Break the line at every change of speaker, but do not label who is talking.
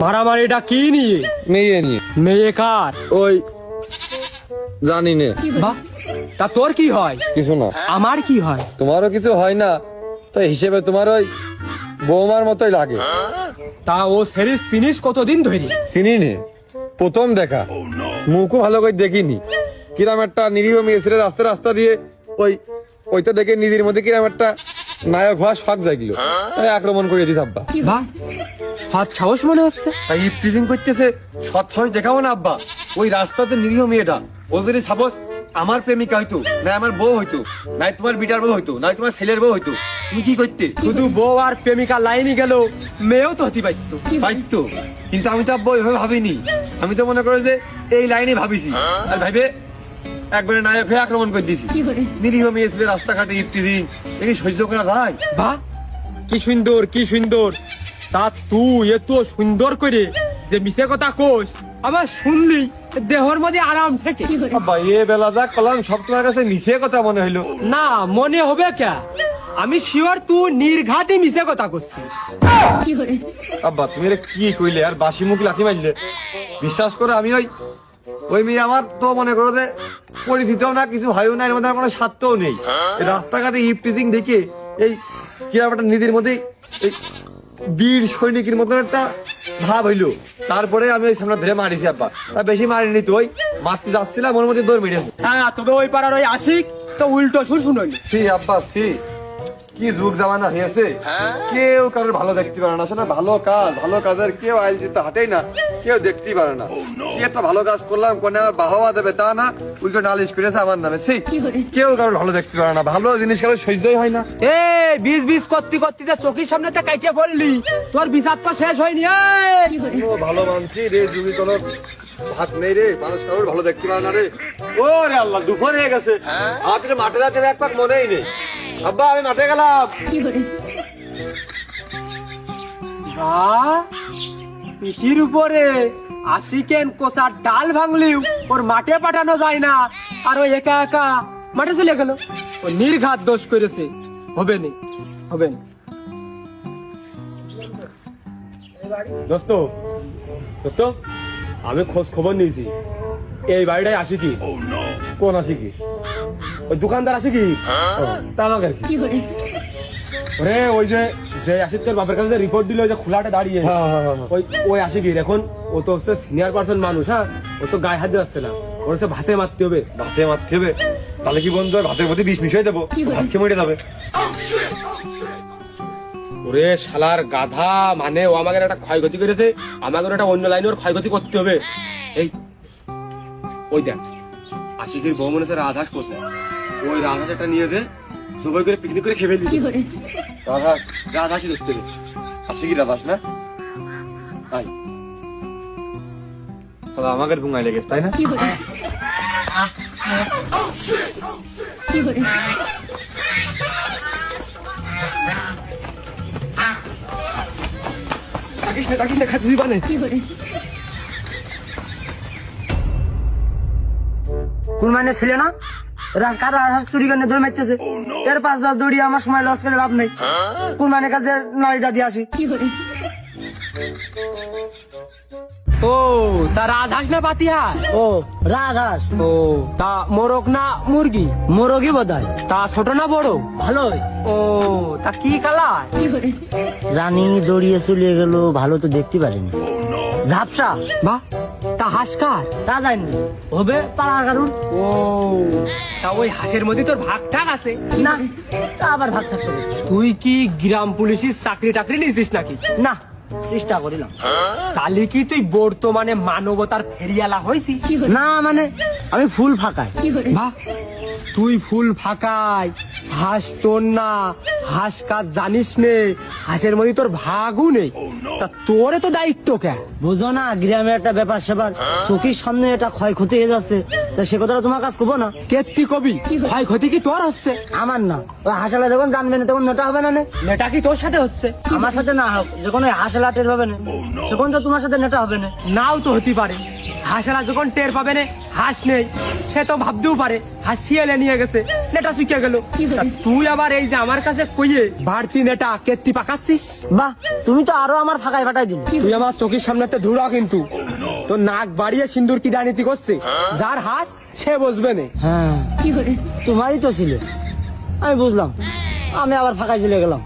মারামারিটা কি নিয়ে?
মেয়ে নিয়ে।
মেয়ে কার?
ওই জানি নে।
বাহ, তা তোর কি হয়?
কিছু না।
আমার কি হয়?
তোমারও কিছু হয় না, তো হিসেবে তোমার ওই বৌমার মতোই লাগে।
তা ও সেরিস ফিনিশ কতদিন ধরে?
চিনি নে, প্রথম দেখা, মুখও ভালো করে দেখিনি। কিরাম একটা নিরীহ মেয়ে ছেলে রাস্তা রাস্তা দিয়ে ওইটা দেখে নিজের মধ্যে কিরাম একটা নায়ক হওয়ার শখ জাগলো, তাই আক্রমণ করে দিস আব্বা।
বাহ, সৎ সাহস মনে হচ্ছে।
তাই ইফটিজিং করতেছে, সৎ সাহস দেখাবো না আব্বা। ওই রাস্তাতে নিরীহ মেয়েটা, ও যদি সাপোজ আমার প্রেমিকা হইতো, না আমার বউ হইতো, নাই তোমার বিটার বউ হইতো, নাই তোমার ছেলের বউ হইতো, তুমি কি করতে?
শুধু বউ আর প্রেমিকা লাইনে গেল, মেয়েও তো হতে পারতো।
পাইতো, কিন্তু আমি তো আব্বা ওইভাবে ভাবিনি। আমি তো মনে করে যে এই লাইনে ভাবিছি, আর ভাইবে একবারে নায়ক হয়ে আক্রমণ করে দিছি। নিরীহ মেয়ে ছেলে রাস্তাঘাটে ইফটিজিং, দেখি সহ্য করা ভাই।
বাহ, কি সুন্দর, কি সুন্দর। তা তুই এত সুন্দর করে যে মিছে কথা কোস, আমার শুনলি দেহর মধ্যে আরাম থেকে।
আব্বা এ বেলা যা কলাম সব তোমার কাছে মিছে কথা মনে হইলো।
না, মনে হবে কে? আমি শিওর তুই নির্ঘাতে মিছে কথা করছিস।
আব্বা তুমি এটা কি কইলে, আর বাসি মুখ লাথি মারলে। বিশ্বাস করে আমি ওই মেয়ে আমার তো মনে করো যে পরিচিতও না, কিছু হয়ও না, এর মধ্যে আমার কোনো স্বার্থও নেই। এই রাস্তাঘাটে ইফটিজিং দেখে এই কিরকম একটা নিজের মধ্যে এই বীর সৈনিকের মতন একটা ভাব হইলো। তারপরে আমি ওই সামনে ধরে মারিছি আব্বা, বেশি মারিনি তো, ওই মারতে যাচ্ছিলাম ওর মধ্যে দৌড় মেরেছে।
হ্যাঁ, তবে ওই পাড়ার ওই আশিক তো উল্টো সুর শুনলি।
সি আব্বা সি, কি যুগ জামানা হয়েছে, কেউ কারোর ভালো দেখতে পারে না। সেটা ভালো কাজ, ভালো কাজের কেউ আইল জিতে হাঁটেই না, কেউ দেখতেই পারে না। কি একটা ভালো কাজ করলাম, কোনে আমার বাহবা দেবে তা না, উল্টো নালিশ করেছে আমার নামে। সি, কেউ কারোর ভালো দেখতে পারে না, ভালো জিনিস কারোর সহ্যই হয় না।
এ বিষ বিষ করতে করতে যে চোখের সামনে তো কাটিয়ে পড়লি, তোর বিচার তো শেষ হয়নি।
ও ভালো মানছি রে, যুগি কোনো ভাত নেই রে, মানুষ কারোর ভালো দেখতে পারে না রে। ও রে আল্লাহ, দুপুর হয়ে গেছে, আমাদের মাঠে যাতে এক পাক মনেই নেই। আব্বা আমি মাঠে গেলাম।
পিঠির উপরে আশিকেন কোষার ডাল ভাঙলিও ওর মাঠে পাঠানো যায় না, আর ও একা একা মাঠে চলে গেল। ও নির্ঘাত দোষ করেছে, হবে না, হবে না।
দোস্ত দোস্ত, আমি খোঁজ খবর নিয়েছি, এই বাড়িটাই আসি কি। কোন আসি কি? ওই দোকানদার আসি কি, তা আমাকে আর কি। ওরে ওই যে আসিক তোর বাপের কাছে রিপোর্ট দিল, ওই যে খোলাটা দাঁড়িয়ে, ওই আসি কি। এখন ও তো হচ্ছে সিনিয়র পার্সন মানুষ, হ্যাঁ, ও তো গায়ে হাত দিয়ে আসছে না, ওর হচ্ছে ভাতে মারতে হবে। ভাতে মারতে হবে? তাহলে কি বন্ধু, ভাতের মধ্যে বিষ মিশিয়ে দেবো, ভাত খেয়ে মরে যাবে।
ওরে শালার গাধা, মানে ও আমাকে একটা ক্ষয়ক্ষতি করেছে, আমাকে একটা অন্য লাইনে ওর ক্ষয়ক্ষতি করতে হবে। এই ওই দেখ, আশিকের বউ মনে হচ্ছে রাজহাঁস করছে, ওই রাজহাঁস একটা নিয়েছে, সবাই করে পিকনিক করে খেয়ে ফেলি। রাজহাঁসই ধরতে হবে।
আসি কি রাবাস না, আমাকে ঘুমাই লেগেছে, তাই না? ডাকিস না, খাতে দিবা না।
কুরবানি ছিল না, কারা চুরি করে ধরে মারতেছে, এর 5 বার দৌড়িয়ে আমার সময় লস করে লাভ নেই। কুরবানির কাছে নারীটা দিয়ে আসি।
ও তা রাজহাঁস না পাতিয়া?
ও রাজহাঁস।
ও তা মোরগ না মুরগি?
মোরগই বোধহয়।
তা ছোট না বড়?
ভালোই।
ও তা কি কালার?
রানী দৌড়িয়ে চলিয়ে গেল, ভালো তো দেখতে পারিনি। ঝাপসা।
বাহ, তা হাঁস কার?
তা জানি হবে পাড়া কারুন।
ও তা ওই হাঁসের মধ্যে তোর ভাগ টাক আছে
না, তা আবার ভাগ থাকতে হবে।
তুই কি গ্রাম পুলিশের চাকরি টাকরি নিয়েছিস নাকি?
না, চেষ্টা করিলাম।
তাহলে কি তুই বর্তমানে মানবতার ফেরিয়ালা হয়েছিস?
না মানে আমি ফুল ফাঁকাই।
বাহ, তুই ফুল ফাঁকাই, হাঁস তোর না, হাঁস কাজ জানিস নে, হাঁসের মধ্যে তোর ভাগও নেই, তা তোরে তো দায়িত্ব কে?
বুঝো না, গ্রামে একটা ব্যাপার স্যাপার, চোখের সামনে এটা ক্ষয়ক্ষতি হয়ে যাচ্ছে, তা সে কথাটা তোমার কাজ করবো না।
কেত্তি কবি ক্ষয়ক্ষতি কি তোর হচ্ছে?
আমার না, ওই হাসালা যখন জানবে না তখন নেটা হবে না।
নেটা কি তোর সাথে হচ্ছে?
আমার সাথে না হোক, যখন ওই হাসালা টের পাবে না তখন তো তোমার সাথে নেটা হবে না।
নাও তো হতে পারে, হাঁসেরা যখন টের পাবে না
হাঁস নেই, সে তো ভাবতেও পারে হাঁস শিয়ালে নিয়ে গেছে, নেটা চুকে গেল। তা তুই আবার এই যে আমার কাছে কইয়ে বাড়তি নেটা কেত্তি পাকাচ্ছিস।
বাহ, তুমি তো আরো আমার ফাঁকায় ফাটাই দিলে।
তুই আমার চোখের সামনে তো ধুরা, কিন্তু তোর নাক বাড়িয়ে সিন্দুর কি রাজনীতি করছে। যার হাঁস সে বসবে না।
হ্যাঁ, তোমারই তো ছিল, আমি বুঝলাম, আমি আবার ফাঁকায় চলে গেলাম।